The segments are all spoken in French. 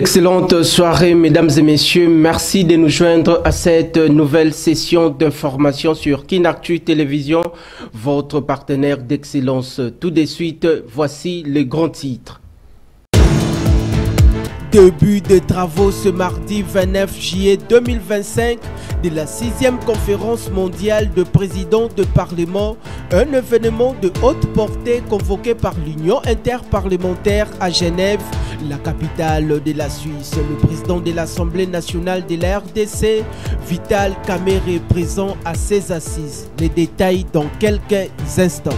Excellente soirée, mesdames et messieurs. Merci de nous joindre à cette nouvelle session d'information sur KinActu Télévision, votre partenaire d'excellence. Tout de suite, voici les grands titres. Début de travaux ce mardi 29 juillet 2025 de la 6e conférence mondiale de présidents de parlement, un événement de haute portée convoqué par l'Union interparlementaire à Genève, la capitale de la Suisse. Le président de l'Assemblée nationale de la RDC, Vital Kamerhe, est présent à ces assises. Les détails dans quelques instants.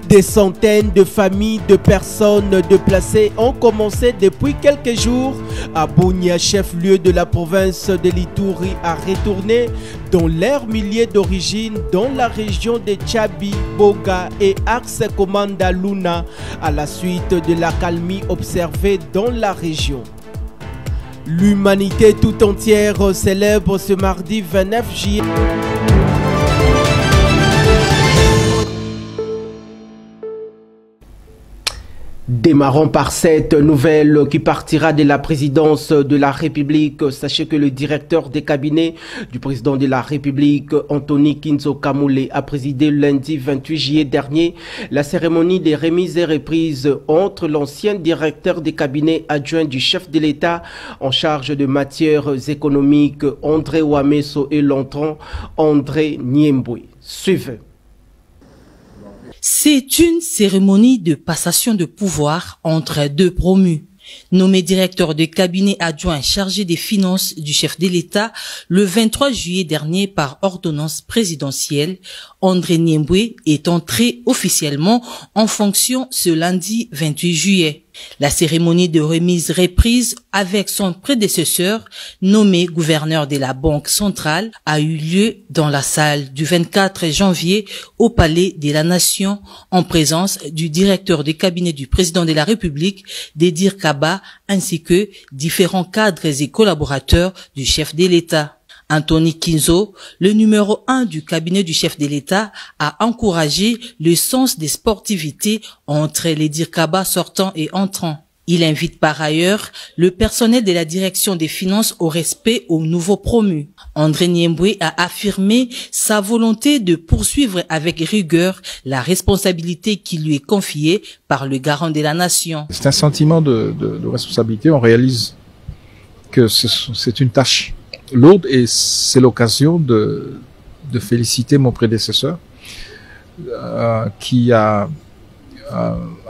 Des centaines de familles de personnes déplacées ont commencé depuis quelques jours à Bunia, chef-lieu de la province de l'Ituri, à retourner dans leur milieu d'origine dans la région de Tchabi, Boga et Axe Komanda Luna à la suite de l'accalmie observée dans la région. L'humanité tout entière célèbre ce mardi 29 juillet. Démarrons par cette nouvelle qui partira de la présidence de la République. Sachez que le directeur des cabinets du président de la République, Anthony Kinzo Kamoulé, a présidé lundi 28 juillet dernier la cérémonie des remises et reprises entre l'ancien directeur des cabinets adjoint du chef de l'État en charge de matières économiques, André Wameso, et l'entrant André Niemboué. Suivez. C'est une cérémonie de passation de pouvoir entre deux promus. Nommé directeur de cabinet adjoint chargé des finances du chef de l'État le 23 juillet dernier par ordonnance présidentielle, André Niemboué est entré officiellement en fonction ce lundi 28 juillet. La cérémonie de remise-reprise avec son prédécesseur, nommé gouverneur de la Banque centrale, a eu lieu dans la salle du 24 janvier au Palais de la Nation en présence du directeur de cabinet du président de la République, Dédir Kaba, ainsi que différents cadres et collaborateurs du chef de l'État. Anthony Kinzo, le numéro 1 du cabinet du chef de l'État, a encouragé le sens des sportivités entre les Dirkaba sortants et entrants. Il invite par ailleurs le personnel de la direction des finances au respect aux nouveaux promus. André Niemboué a affirmé sa volonté de poursuivre avec rigueur la responsabilité qui lui est confiée par le garant de la nation. C'est un sentiment de responsabilité. On réalise que c'est une tâche lourde et c'est l'occasion de féliciter mon prédécesseur qui a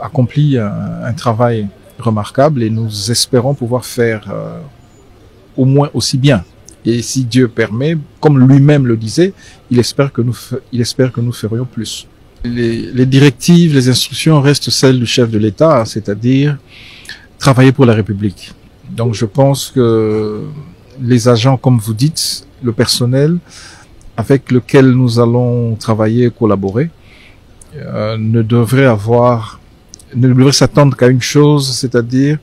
accompli un travail remarquable et nous espérons pouvoir faire au moins aussi bien. Et si Dieu permet, comme lui-même le disait, il espère que nous ferions plus. Les directives, les instructions restent celles du chef de l'État, c'est-à-dire travailler pour la République. Donc je pense que les agents, comme vous dites, le personnel avec lequel nous allons travailler et collaborer, ne devrait s'attendre qu'à une chose, c'est-à-dire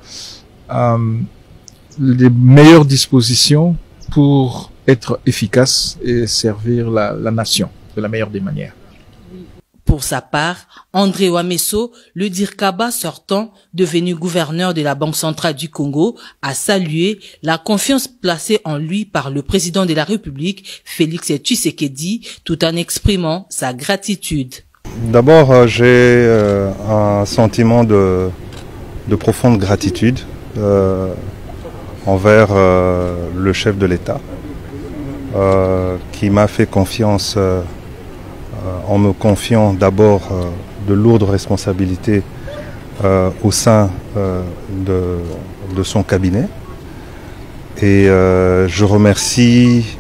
les meilleures dispositions pour être efficaces et servir la nation de la meilleure des manières. Pour sa part, André Wameso, le Dirkaba sortant, devenu gouverneur de la Banque centrale du Congo, a salué la confiance placée en lui par le président de la République, Félix Tshisekedi, tout en exprimant sa gratitude. D'abord, j'ai un sentiment de profonde gratitude envers le chef de l'État qui m'a fait confiance en me confiant d'abord de lourdes responsabilités au sein de son cabinet. Et je remercie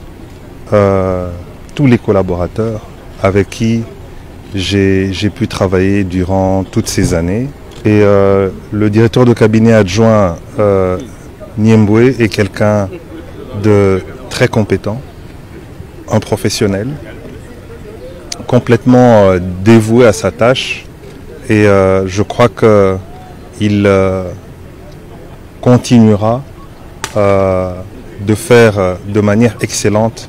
tous les collaborateurs avec qui j'ai pu travailler durant toutes ces années. Et le directeur de cabinet adjoint Niemboué est quelqu'un de très compétent, un professionnel, complètement dévoué à sa tâche et je crois qu'il continuera de faire de manière excellente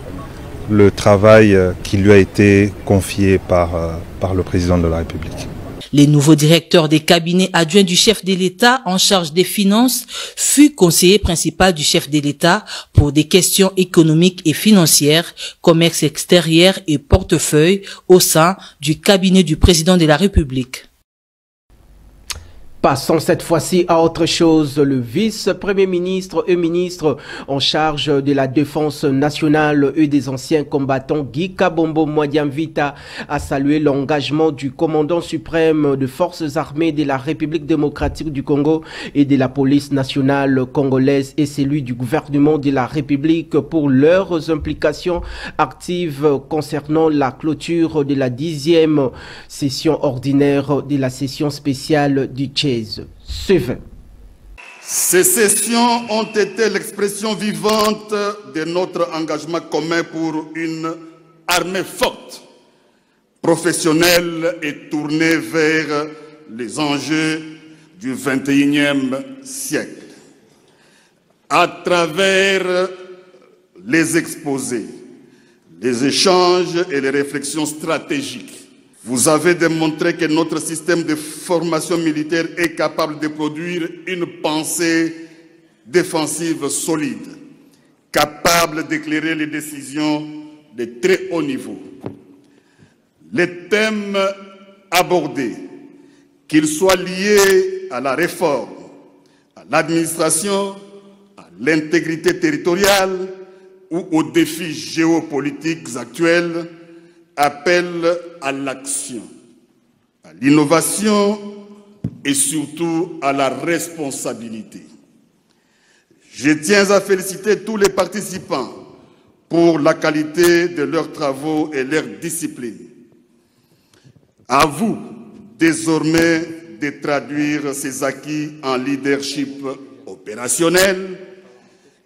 le travail qui lui a été confié par le président de la République. Les nouveaux directeurs des cabinets adjoints du chef de l'État en charge des finances fut conseiller principal du chef de l'État pour des questions économiques et financières, commerce extérieur et portefeuille au sein du cabinet du président de la République. Passons cette fois-ci à autre chose. Le vice-premier ministre et ministre en charge de la défense nationale et des anciens combattants, Guy Kabombo Mwadiamvita, a salué l'engagement du commandant suprême des forces armées de la République démocratique du Congo et de la police nationale congolaise et celui du gouvernement de la République pour leurs implications actives concernant la clôture de la 10e session ordinaire de la session spéciale du Tchèque. Ces sessions ont été l'expression vivante de notre engagement commun pour une armée forte, professionnelle et tournée vers les enjeux du XXIe siècle. À travers les exposés, les échanges et les réflexions stratégiques, vous avez démontré que notre système de formation militaire est capable de produire une pensée défensive solide, capable d'éclairer les décisions de très haut niveau. Les thèmes abordés, qu'ils soient liés à la réforme, à l'administration, à l'intégrité territoriale ou aux défis géopolitiques actuels, appelle à l'action, à l'innovation et surtout à la responsabilité. Je tiens à féliciter tous les participants pour la qualité de leurs travaux et leur discipline. À vous, désormais, de traduire ces acquis en leadership opérationnel,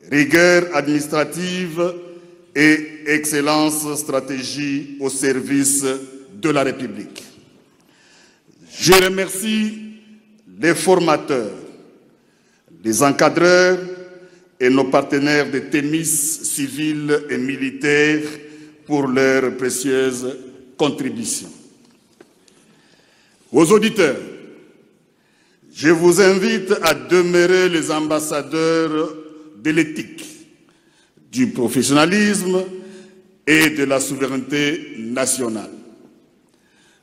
rigueur administrative et excellence stratégie au service de la République. Je remercie les formateurs, les encadreurs et nos partenaires de Thémis civils et militaires pour leurs précieuses contributions. Aux auditeurs, je vous invite à demeurer les ambassadeurs de l'éthique, du professionnalisme et de la souveraineté nationale.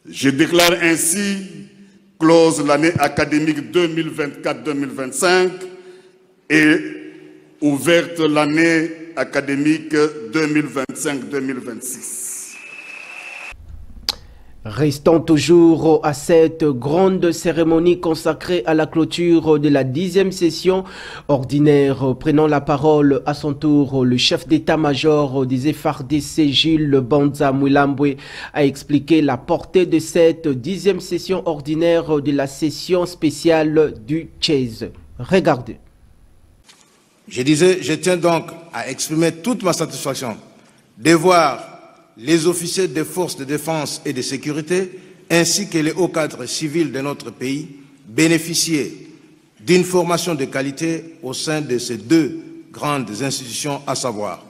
Je déclare ainsi close l'année académique 2024-2025 et ouverte l'année académique 2025-2026. Restons toujours à cette grande cérémonie consacrée à la clôture de la 10e session ordinaire. Prenant la parole à son tour, le chef d'état-major des FARDC, Gilles Banza Mwilambwe, a expliqué la portée de cette 10e session ordinaire de la session spéciale du Tchèque. Regardez. Je tiens donc à exprimer toute ma satisfaction de voir les officiers des forces de défense et de sécurité, ainsi que les hauts cadres civils de notre pays, bénéficier d'une formation de qualité au sein de ces deux grandes institutions, à savoir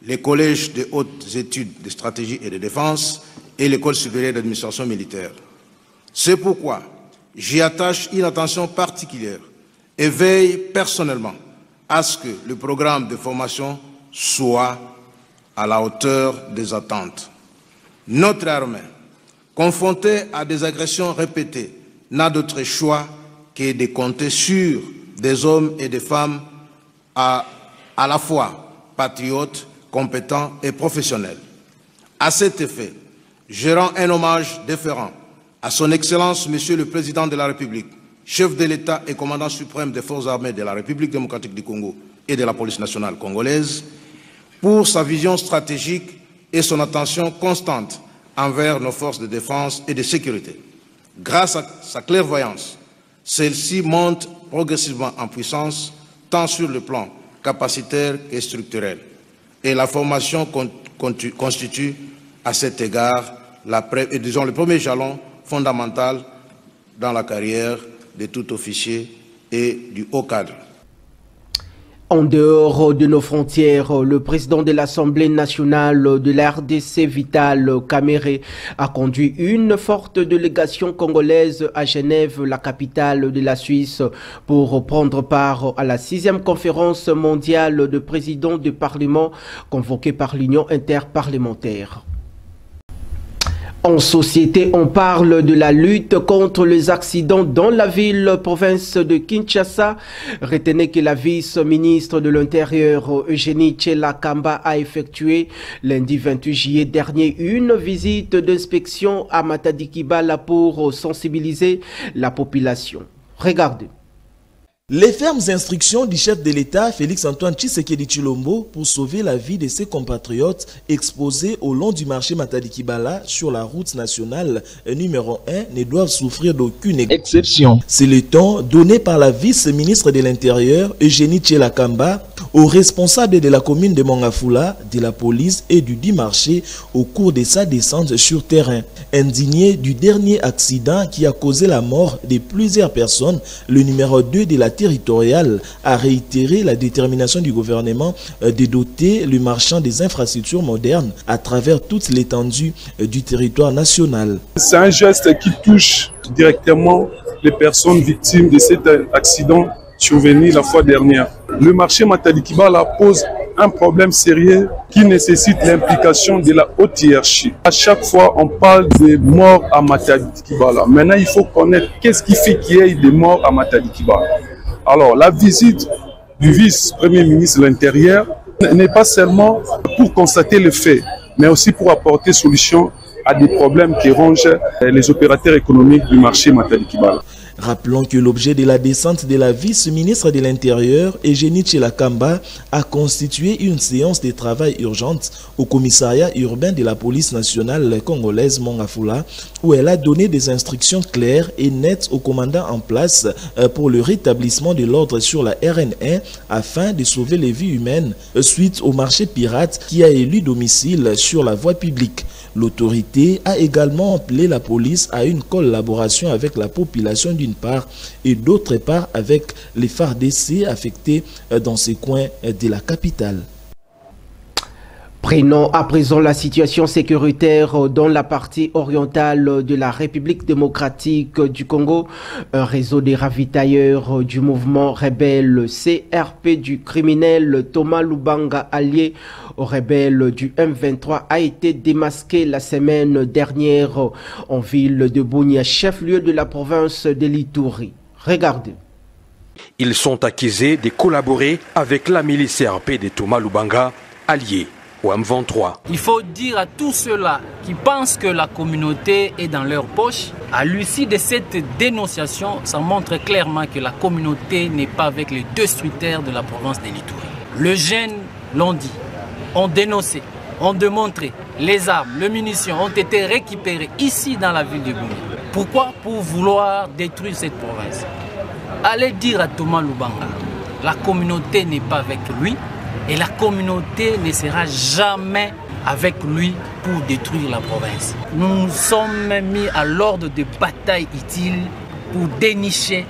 les collèges de hautes études de stratégie et de défense et l'école supérieure d'administration militaire. C'est pourquoi j'y attache une attention particulière et veille personnellement à ce que le programme de formation soit à la hauteur des attentes. Notre armée, confrontée à des agressions répétées, n'a d'autre choix que de compter sur des hommes et des femmes à la fois patriotes, compétents et professionnels. À cet effet, je rends un hommage déférent à son Excellence, Monsieur le Président de la République, chef de l'État et commandant suprême des forces armées de la République démocratique du Congo et de la police nationale congolaise, pour sa vision stratégique et son attention constante envers nos forces de défense et de sécurité. Grâce à sa clairvoyance, celle-ci monte progressivement en puissance, tant sur le plan capacitaire et structurel. Et la formation constitue à cet égard le premier jalon fondamental dans la carrière de tout officier et du haut cadre. En dehors de nos frontières, le président de l'Assemblée nationale de la RDC, Vital Kamerhe, a conduit une forte délégation congolaise à Genève, la capitale de la Suisse, pour prendre part à la 6e conférence mondiale de présidents de parlement convoquée par l'Union interparlementaire. En société, on parle de la lutte contre les accidents dans la ville-province de Kinshasa. Retenez que la vice-ministre de l'Intérieur, Eugénie Tshela-Kamba, a effectué lundi 28 juillet dernier une visite d'inspection à Matadi-Kibala pour sensibiliser la population. Regardez. Les fermes instructions du chef de l'État, Félix-Antoine Tshisekedi Tshilombo, pour sauver la vie de ses compatriotes exposés au long du marché Matadi-Kibala sur la route nationale numéro 1 ne doivent souffrir d'aucune exception. C'est le ton donné par la vice-ministre de l'Intérieur, Eugénie Tshela-Kamba, aux responsables de la commune de Mongafula, de la police et du dit marché au cours de sa descente sur terrain. Indigné du dernier accident qui a causé la mort de plusieurs personnes, le numéro 2 de la territoriale a réitéré la détermination du gouvernement de doter le marchand des infrastructures modernes à travers toute l'étendue du territoire national. C'est un geste qui touche directement les personnes victimes de cet accident survenu la fois dernière. Le marché Matadi-Kibala pose un problème sérieux qui nécessite l'implication de la haute hiérarchie. À chaque fois, on parle de morts à Matadi-Kibala. Maintenant, il faut connaître qu'est-ce qui fait qu'il y ait des morts à Matadi-Kibala. Alors, la visite du vice-premier ministre de l'Intérieur n'est pas seulement pour constater le fait, mais aussi pour apporter solution à des problèmes qui rongent les opérateurs économiques du marché Matadi-Kibala. Rappelons que l'objet de la descente de la vice-ministre de l'Intérieur, Eugénie Tshela-Kamba, a constitué une séance de travail urgente au commissariat urbain de la police nationale congolaise Mongafula, où elle a donné des instructions claires et nettes au commandant en place pour le rétablissement de l'ordre sur la RN1 afin de sauver les vies humaines suite au marché pirate qui a élu domicile sur la voie publique. L'autorité a également appelé la police à une collaboration avec la population d'une part et d'autre part avec les FARDC affectés dans ces coins de la capitale. Prenons à présent la situation sécuritaire dans la partie orientale de la République démocratique du Congo. Un réseau de ravitailleurs du mouvement rebelle CRP du criminel Thomas Lubanga, allié aux rebelles du M23, a été démasqué la semaine dernière en ville de Bunia, chef-lieu de la province de l'Ituri. Regardez. Ils sont accusés de collaborer avec la milice CRP de Thomas Lubanga, allié au M23. Il faut dire à tous ceux-là qui pensent que la communauté est dans leur poche, à l'issue de cette dénonciation, ça montre clairement que la communauté n'est pas avec les destructeurs de la province de l'Ituri. Les jeunes l'ont dit, ont dénoncé, ont démontré, les armes, les munitions ont été récupérées ici dans la ville de Bunia. Pourquoi? Pour vouloir détruire cette province. Allez dire à Thomas Lubanga, la communauté n'est pas avec lui, et la communauté ne sera jamais avec lui pour détruire la province. Nous nous sommes mis à l'ordre de bataille utile pour dénicher,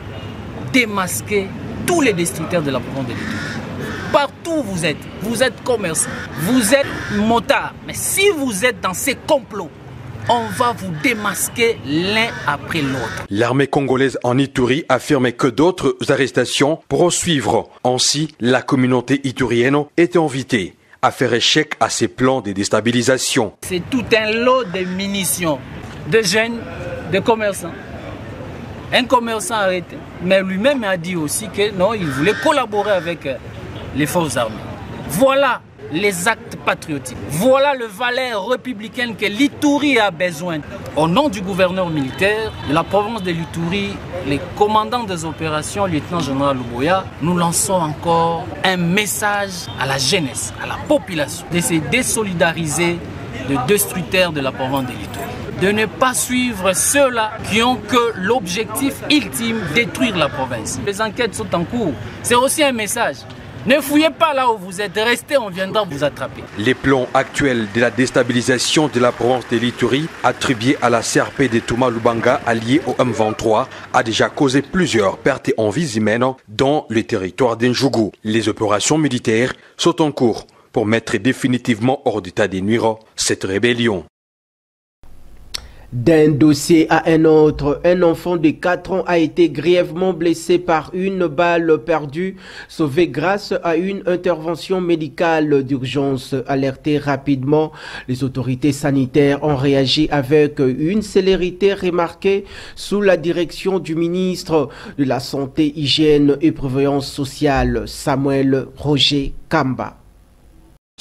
démasquer tous les destructeurs de la province de l'Ituri. Partout où vous êtes commerçant, vous êtes motard. Mais si vous êtes dans ces complots, on va vous démasquer l'un après l'autre. L'armée congolaise en Ituri affirme que d'autres arrestations pourront suivre. Ainsi, la communauté iturienne est invitée à faire échec à ses plans de déstabilisation. C'est tout un lot de munitions, de jeunes, de commerçants. Un commerçant arrêté, mais lui-même a dit aussi que non, il voulait collaborer avec les forces armées. Voilà les actes patriotiques. Voilà le valeur républicaine que l'Ituri a besoin. Au nom du gouverneur militaire de la province de l'Ituri, les commandants des opérations, lieutenant-général Luboya, nous lançons encore un message à la jeunesse, à la population, de se désolidariser des destructeurs de la province de l'Ituri. De ne pas suivre ceux-là qui ont que l'objectif ultime, détruire la province. Les enquêtes sont en cours. C'est aussi un message Ne fouillez pas là où vous êtes, restez, on viendra vous attraper. Les plans actuels de la déstabilisation de la province de l'Ituri, attribués à la CRP de Touma Lubanga, alliée au M23, a déjà causé plusieurs pertes en vies humaines dans le territoire d'Njougou. Les opérations militaires sont en cours pour mettre définitivement hors d'état de nuire cette rébellion. D'un dossier à un autre, un enfant de 4 ans a été grièvement blessé par une balle perdue, sauvé grâce à une intervention médicale d'urgence. Alertées rapidement, les autorités sanitaires ont réagi avec une célérité remarquée sous la direction du ministre de la Santé, Hygiène et Prévoyance sociale, Samuel Roger Kamba.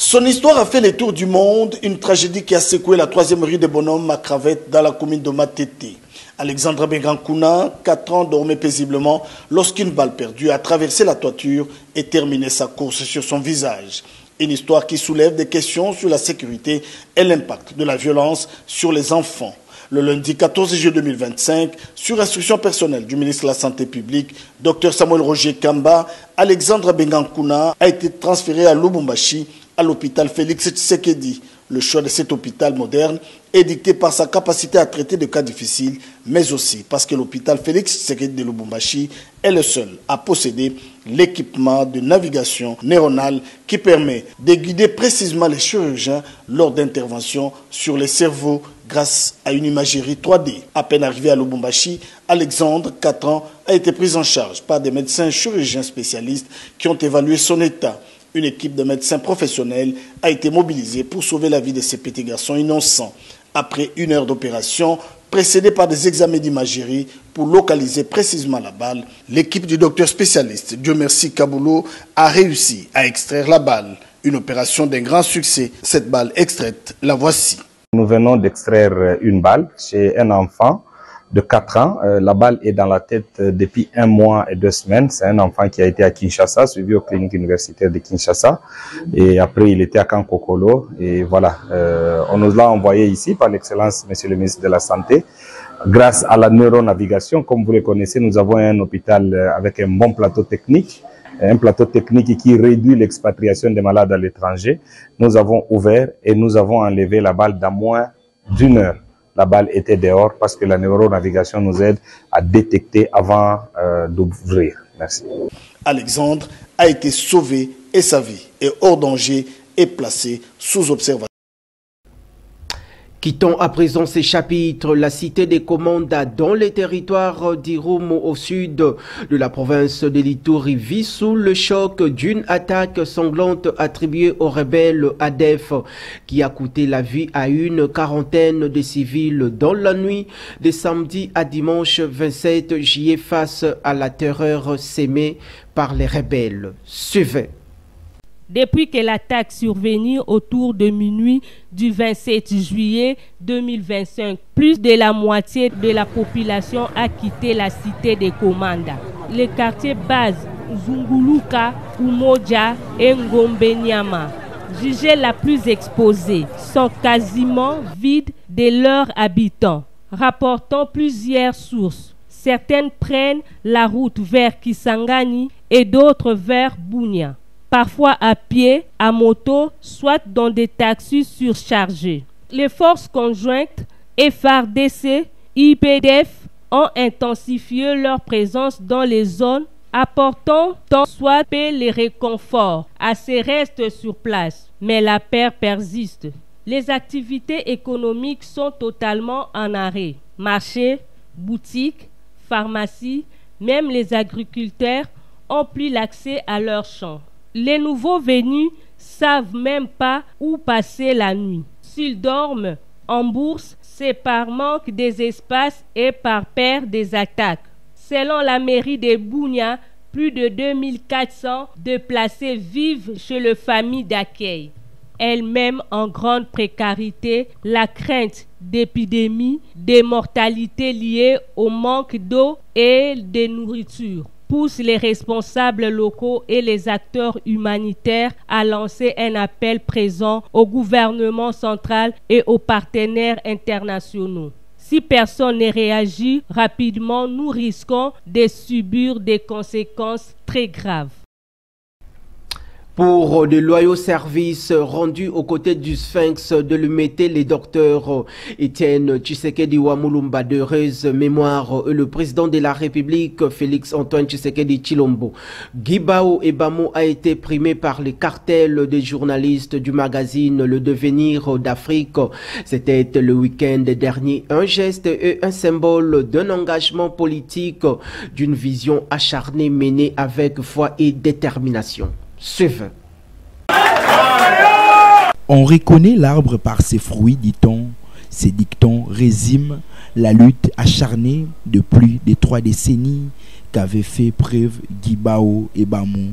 Son histoire a fait le tour du monde, une tragédie qui a secoué la 3e rue des Bonhommes à Cravette dans la commune de Matete. Alexandre Bengankuna, 4 ans, dormait paisiblement lorsqu'une balle perdue a traversé la toiture et terminé sa course sur son visage. Une histoire qui soulève des questions sur la sécurité et l'impact de la violence sur les enfants. Le lundi 14 juillet 2025, sur instruction personnelle du ministre de la Santé publique, Dr Samuel Roger Kamba, Alexandre Bengankuna a été transféré à Lubumbashi, à l'hôpital Félix Tshisekedi. Le choix de cet hôpital moderne est dicté par sa capacité à traiter des cas difficiles, mais aussi parce que l'hôpital Félix Tshisekedi de Lubumbashi est le seul à posséder l'équipement de navigation neuronale qui permet de guider précisément les chirurgiens lors d'interventions sur les cerveaux grâce à une imagerie 3D. À peine arrivé à Lubumbashi, Alexandre, 4 ans, a été pris en charge par des médecins chirurgiens spécialistes qui ont évalué son état. Une équipe de médecins professionnels a été mobilisée pour sauver la vie de ces petits garçons innocents. Après 1 heure d'opération, précédée par des examens d'imagerie pour localiser précisément la balle, l'équipe du docteur spécialiste Dieu merci Kaboulou a réussi à extraire la balle. Une opération d'un grand succès. Cette balle extraite, la voici. Nous venons d'extraire une balle chez un enfant de 4 ans. La balle est dans la tête depuis 1 mois et 2 semaines. C'est un enfant qui a été à Kinshasa, suivi aux cliniques universitaires de Kinshasa. Et après, il était à Kankokolo. Et voilà, on nous l'a envoyé ici par l'excellence, monsieur le ministre de la Santé. Grâce à la neuronavigation, comme vous le connaissez, nous avons un hôpital avec un bon plateau technique. Un plateau technique qui réduit l'expatriation des malades à l'étranger. Nous avons ouvert et nous avons enlevé la balle dans moins d'1 heure. La balle était dehors parce que la neuronavigation nous aide à détecter avant d'ouvrir. Merci. Alexandre a été sauvé et sa vie est hors danger et placée sous observation. Quittons à présent ces chapitres. La cité des Komanda, dans les territoires d'Irumu au sud de la province de l'Ituri, vit sous le choc d'une attaque sanglante attribuée aux rebelles ADF qui a coûté la vie à une quarantaine de civils dans la nuit de samedi à dimanche 27 juillet face à la terreur sémée par les rebelles. Suivez. Depuis que l'attaque survenue autour de minuit du 27 juillet 2025, plus de la moitié de la population a quitté la cité des Komanda. Les quartiers base Zunguluka, Umoja et Ngombenyama, jugés la plus exposée, sont quasiment vides de leurs habitants, rapportant plusieurs sources. Certaines prennent la route vers Kisangani et d'autres vers Bunia. Parfois à pied, à moto, soit dans des taxis surchargés. Les forces conjointes FARDC, IPDF ont intensifié leur présence dans les zones, apportant tant soit les réconforts à ces restes sur place. Mais la peur persiste. Les activités économiques sont totalement en arrêt. Marchés, boutiques, pharmacies, même les agriculteurs ont plus l'accès à leurs champs. Les nouveaux venus savent même pas où passer la nuit. S'ils dorment en bourse, c'est par manque des espaces et par peur des attaques. Selon la mairie de Bunia, plus de 2400 déplacés vivent chez les familles d'accueil. Elles-mêmes en grande précarité, la crainte d'épidémies, des mortalités liées au manque d'eau et de nourriture pousse les responsables locaux et les acteurs humanitaires à lancer un appel présent au gouvernement central et aux partenaires internationaux. Si personne ne réagit rapidement, nous risquons de subir des conséquences très graves. Pour de loyaux services rendus aux côtés du Sphinx de l'Humanité, les docteurs Étienne Tshisekedi Wamulumba d'heureuse mémoire et le président de la République Félix Antoine Tshisekedi Tshilombo. Guibao Ebamo a été primé par les cartels des journalistes du magazine Le Devenir d'Afrique. C'était le week-end dernier, un geste et un symbole d'un engagement politique, d'une vision acharnée menée avec foi et détermination. Suivez. On reconnaît l'arbre par ses fruits, dit-on. Ces dictons résument la lutte acharnée de plus de 3 décennies qu'avait fait preuve Guibao Ebamo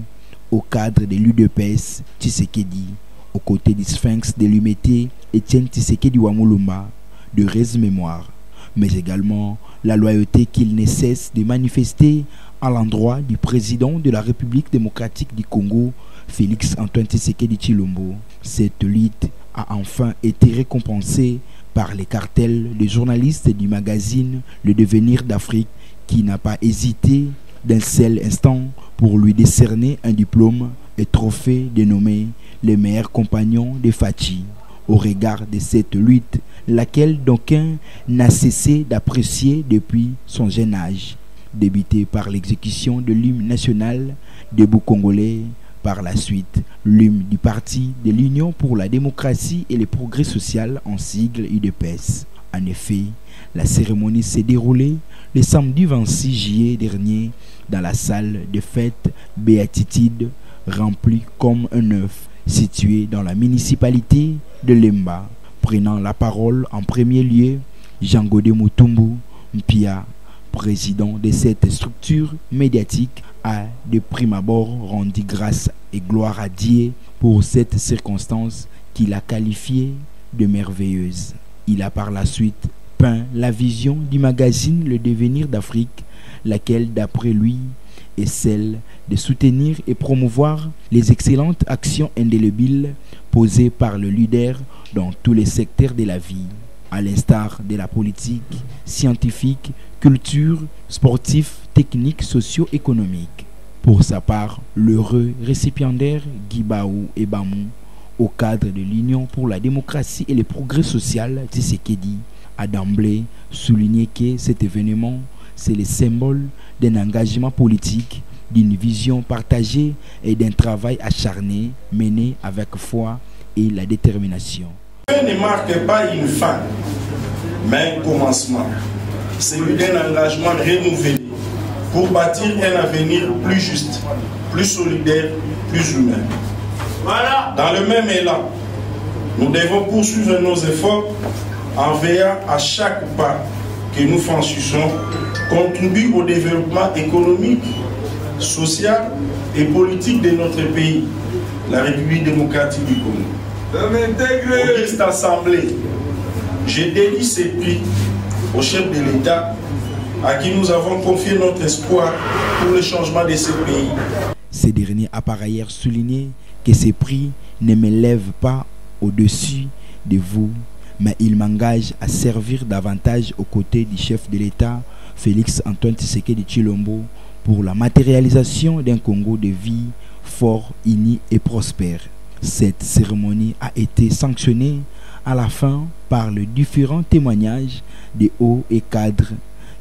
au cadre de l'UDPS Tshisekedi, aux côtés du Sphinx de l'Humanité Étienne Tshisekedi Wamulumba, de heureuse mémoire, mais également la loyauté qu'il ne cesse de manifester à l'endroit du président de la République démocratique du Congo, Félix Antoine Tshisekedi Tshilombo. Cette lutte a enfin été récompensée par les cartels des journalistes du magazine Le Devenir d'Afrique, qui n'a pas hésité d'un seul instant pour lui décerner un diplôme et trophée dénommé les meilleurs compagnons de Fachi. Au regard de cette lutte, laquelle d'aucuns n'a cessé d'apprécier depuis son jeune âge, débuté par l'exécution de l'hymne national debout congolais, par la suite l'hymne du Parti de l'Union pour la démocratie et le progrès social, en sigle UDPS. En effet, la cérémonie s'est déroulée le samedi 26 juillet dernier dans la salle de fête Béatitude, remplie comme un œuf, située dans la municipalité de Lemba. Prenant la parole en premier lieu, Jean-Godé Mutumbu Mpia, président de cette structure médiatique, a de prime abord rendu grâce et gloire à Dieu pour cette circonstance qu'il a qualifiée de merveilleuse. Il a par la suite peint la vision du magazine Le Devenir d'Afrique, laquelle d'après lui est celle de soutenir et promouvoir les excellentes actions indélébiles posées par le leader dans tous les secteurs de la vie, à l'instar de la politique, scientifique, culture, sportif, technique, socio-économique. Pour sa part, l'heureux récipiendaire Guibao Ebamo, au cadre de l'Union pour la démocratie et le progrès social Tshisekedi, a d'emblée souligné que cet événement, c'est le symbole d'un engagement politique, d'une vision partagée et d'un travail acharné mené avec foi et la détermination. Ne marque pas une fin, mais un commencement, celui d'un engagement renouvelé pour bâtir un avenir plus juste, plus solidaire, plus humain. Voilà. Dans le même élan, nous devons poursuivre nos efforts en veillant à chaque pas que nous franchissons contribue au développement économique, social et politique de notre pays, la République démocratique du Congo. Auguste Assemblée, je dédie ces prix au chef de l'État à qui nous avons confié notre espoir pour le changement de ce pays. Ce dernier a par ailleurs souligné que ces prix ne m'élèvent pas au-dessus de vous, mais il m'engage à servir davantage aux côtés du chef de l'État, Félix Antoine Tshisekedi Tshilombo, pour la matérialisation d'un Congo de vie fort, uni et prospère. Cette cérémonie a été sanctionnée à la fin par les différents témoignages des hauts et cadres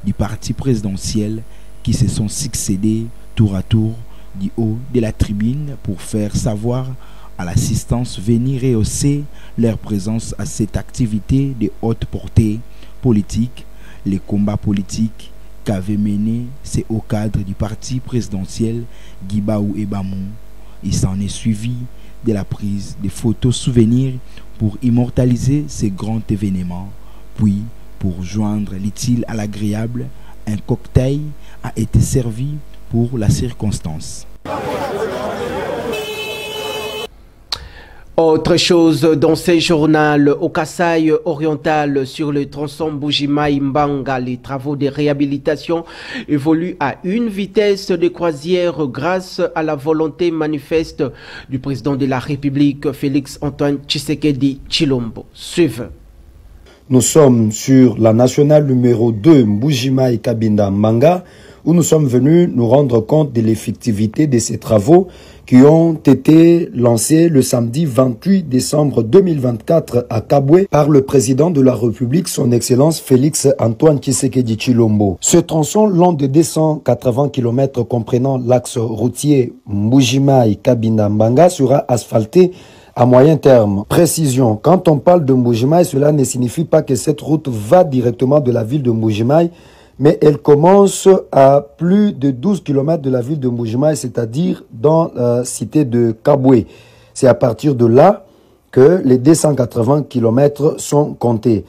du parti présidentiel qui se sont succédés tour à tour du haut de la tribune pour faire savoir à l'assistance venir rehausser leur présence à cette activité de haute portée politique, les combats politiques qu'avait mené ces hauts cadres du parti présidentiel Guibao Ebamo. Il s'en est suivi de la prise de photos souvenirs pour immortaliser ces grands événements. Puis, pour joindre l'utile à l'agréable, un cocktail a été servi pour la circonstance. Autre chose dans ce journal, au Kasaï oriental sur le tronçon Bujimaï-Mbanga, les travaux de réhabilitation évoluent à une vitesse de croisière grâce à la volonté manifeste du président de la République, Félix Antoine Tshisekedi Tshilombo. Suivez. Nous sommes sur la nationale numéro 2 Mbujimaï-Kabinda-Mbanga, où nous sommes venus nous rendre compte de l'effectivité de ces travaux qui ont été lancés le samedi 28 décembre 2024 à Kabwe par le président de la République, son Excellence Félix Antoine Tshisekedi Tshilombo. Ce tronçon long de 280 km comprenant l'axe routier Mbujimai-Kabinda-Mbanga sera asphalté à moyen terme. Précision, quand on parle de Mbujimai, cela ne signifie pas que cette route va directement de la ville de Mbujimai, mais elle commence à plus de 12 km de la ville de Mbujimai, c'est-à-dire dans la cité de Kabwe. C'est à partir de là que les 280 km sont comptés.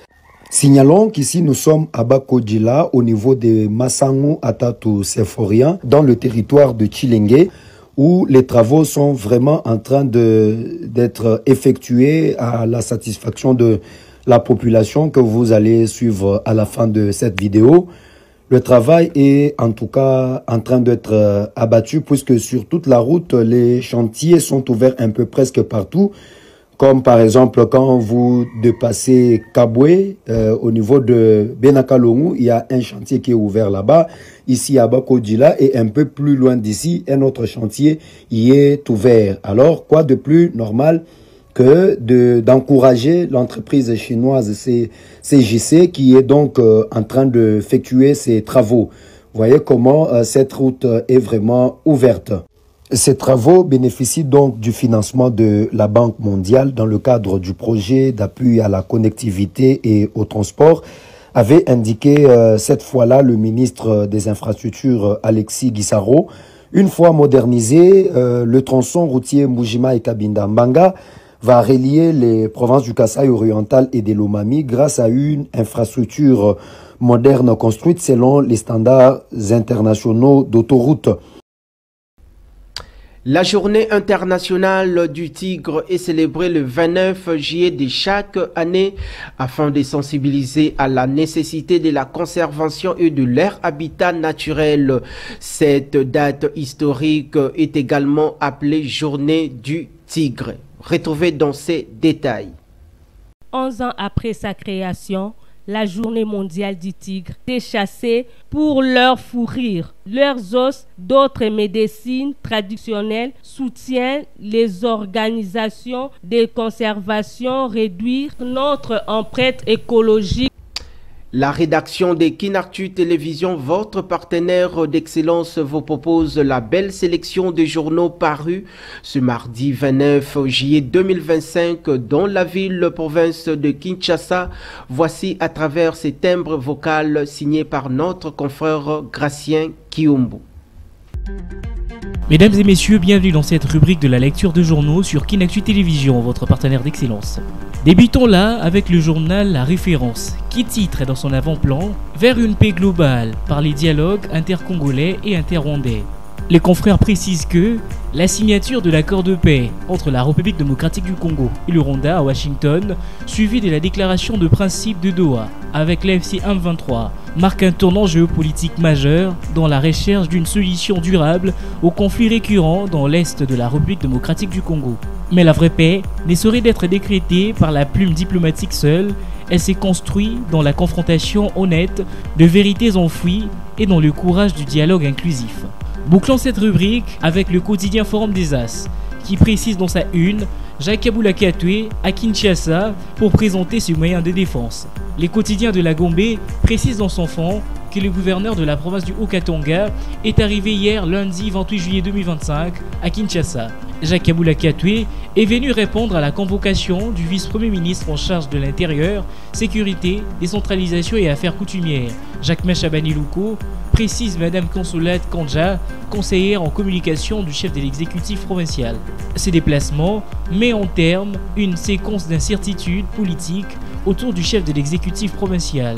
Signalons qu'ici nous sommes à Bakodjila, au niveau de Massangu Atatu Sephorien, dans le territoire de Tshilenge, où les travaux sont vraiment en train d'être effectués à la satisfaction de la population que vous allez suivre à la fin de cette vidéo. Le travail est en tout cas en train d'être abattu puisque sur toute la route, les chantiers sont ouverts un peu presque partout. Comme par exemple quand vous dépassez Kabwe, au niveau de Benakalongu, il y a un chantier qui est ouvert là-bas. Ici à Bakodjila et un peu plus loin d'ici, un autre chantier y est ouvert. Alors quoi de plus normal que d'encourager l'entreprise chinoise CJC qui est donc en train d'effectuer ses travaux. Vous voyez comment cette route est vraiment ouverte. Ces travaux bénéficient donc du financement de la Banque mondiale dans le cadre du projet d'appui à la connectivité et au transport, avait indiqué cette fois-là le ministre des Infrastructures Alexis Guissaro. Une fois modernisé, le tronçon routier Mbujimai et Kabinda-Mbanga va relier les provinces du Kasaï oriental et de l'Omami grâce à une infrastructure moderne construite selon les standards internationaux d'autoroute. La journée internationale du tigre est célébrée le 29 juillet de chaque année afin de sensibiliser à la nécessité de la conservation et de leur habitat naturel. Cette date historique est également appelée journée du tigre. Retrouvez dans ces détails. 11 ans après sa création, la journée mondiale du tigre est chassée pour leur fourrure. Leurs os, d'autres médecines traditionnelles soutiennent les organisations de conservation, réduire notre empreinte écologique. La rédaction de Kinactu Télévision, votre partenaire d'excellence, vous propose la belle sélection de journaux parus ce mardi 29 juillet 2025 dans la ville-province de Kinshasa. Voici à travers ces timbres vocaux signés par notre confrère Gracien Kiumbu. Mesdames et messieurs, bienvenue dans cette rubrique de la lecture de journaux sur Kinactu Télévision, votre partenaire d'excellence. Débutons là avec le journal La Référence, qui titre dans son avant-plan « Vers une paix globale par les dialogues intercongolais et interrwandais ». Les confrères précisent que la signature de l'accord de paix entre la République démocratique du Congo et le Rwanda à Washington, suivie de la déclaration de principe de Doha avec l'AFC M23, marque un tournant géopolitique majeur dans la recherche d'une solution durable aux conflits récurrents dans l'est de la République démocratique du Congo. Mais la vraie paix ne saurait être décrétée par la plume diplomatique seule, elle s'est construite dans la confrontation honnête de vérités enfouies et dans le courage du dialogue inclusif. Bouclons cette rubrique avec le quotidien Forum des As, qui précise dans sa une Jacques Kabula Katwe à Kinshasa pour présenter ce moyen de défense. Les quotidiens de la Gombe précisent dans son fond que le gouverneur de la province du Haut-Katanga est arrivé hier lundi 28 juillet 2025 à Kinshasa. Jacques Kabula Katwe est venu répondre à la convocation du vice-premier ministre en charge de l'Intérieur, Sécurité, Décentralisation et Affaires coutumières, Jacques Machabani Louko, précise Madame Consolate Kanja, conseillère en communication du chef de l'exécutif provincial. Ces déplacements met en terme une séquence d'incertitudes politiques autour du chef de l'exécutif provincial,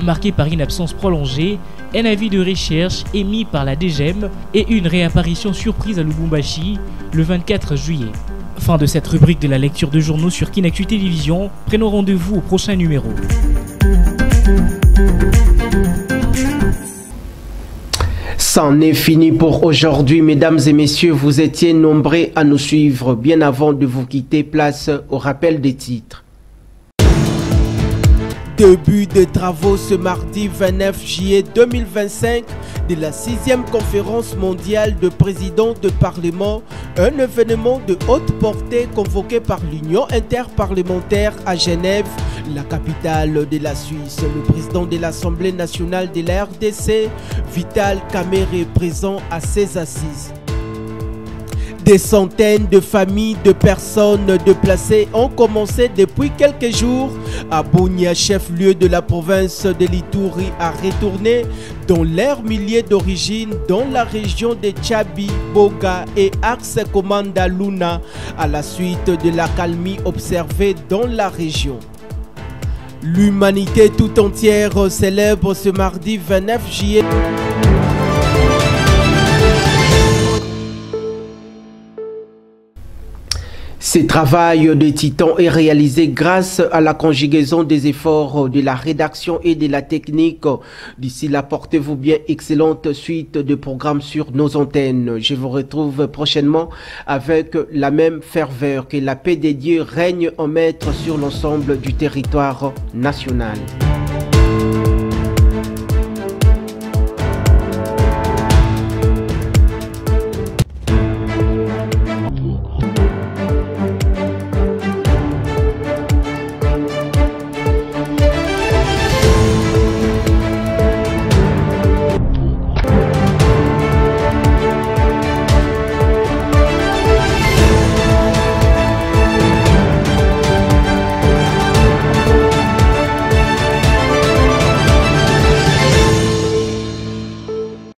marquée par une absence prolongée, un avis de recherche émis par la DGEM et une réapparition surprise à Lubumbashi le 24 juillet. Fin de cette rubrique de la lecture de journaux sur Kinactu Télévision. Prenons rendez-vous au prochain numéro. C'en est fini pour aujourd'hui, mesdames et messieurs. Vous étiez nombreux à nous suivre. Bien avant de vous quitter, place au rappel des titres. Début de travaux ce mardi 29 juillet 2025 de la 6e conférence mondiale de présidents de parlement, un événement de haute portée convoqué par l'Union interparlementaire à Genève, la capitale de la Suisse. Le président de l'Assemblée nationale de la RDC, Vital Kamerhe, présent à ces assises. Des centaines de familles de personnes déplacées ont commencé depuis quelques jours à Bunia, chef-lieu de la province de l'Ituri, à retourner dans leur milieu d'origine dans la région de Tchabi, Boga et Axe Komanda Luna à la suite de l'accalmie observée dans la région. L'humanité tout entière célèbre ce mardi 29 juillet. Ce travail de titan est réalisé grâce à la conjugaison des efforts de la rédaction et de la technique. D'ici là, portez-vous bien, excellente suite de programmes sur nos antennes. Je vous retrouve prochainement avec la même ferveur. Que la paix des dieux règne en maître sur l'ensemble du territoire national.